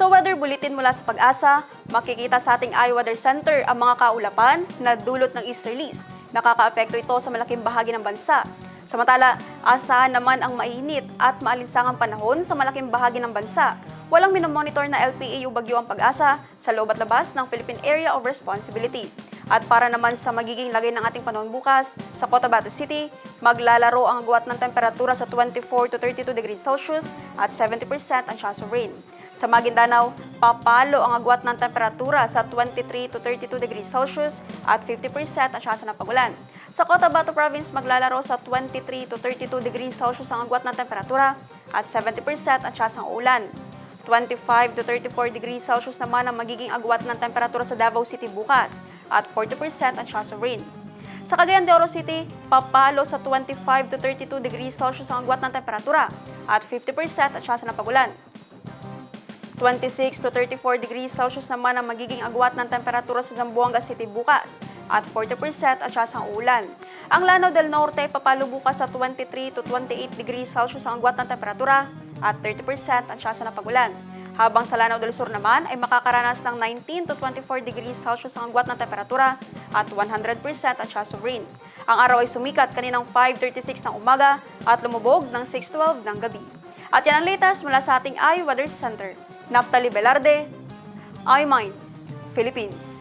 Sa weather bulletin mula sa Pag-asa, makikita sa ating iWeather Center ang mga kaulapan na dulot ng easterlies. Nakakaapekto ito sa malaking bahagi ng bansa. Samantala, asahan naman ang mainit at maalinsangang panahon sa malaking bahagi ng bansa. Walang minomonitor na LPAU bagyo ang Pag-asa sa loob at labas ng Philippine Area of Responsibility. At para naman sa magiging lagay ng ating panahon bukas, sa Cotabato City, maglalaro ang agwat ng temperatura sa 24 to 32 degrees Celsius at 70% ang chance of rain. Sa Maguindanao, papalo ang agwat ng temperatura sa 23 to 32 degrees Celsius at 50% ang chance ng pagulan. Sa Cotabato Province, maglalaro sa 23 to 32 degrees Celsius ang agwat ng temperatura at 70% ang chance ng ulan. 25 to 34 degrees Celsius naman ang magiging agwat ng temperatura sa Davao City bukas at 40% ang chance of rain. Sa Cagayan de Oro City, papalo sa 25 to 32 degrees Celsius ang agwat ng temperatura at 50% ang chance ng pagulan. 26 to 34 degrees Celsius naman ang magiging agwat ng temperatura sa Zamboanga City bukas at 40% ang chance ng ulan. Ang Lanao del Norte papalo bukas sa 23 to 28 degrees Celsius ang agwat ng temperatura at 30% ang chance ng pagulan. Habang sa Lanao del Sur naman ay makakaranas ng 19 to 24 degrees Celsius ang agwat ng temperatura at 100% ang chance of rain. Ang araw ay sumikat kaninang 5:36 ng umaga at lumubog ng 6:12 ng gabi. At yan ang latest mula sa ating iWeather Center. Naphtali Velarde, iMinds, Philippines.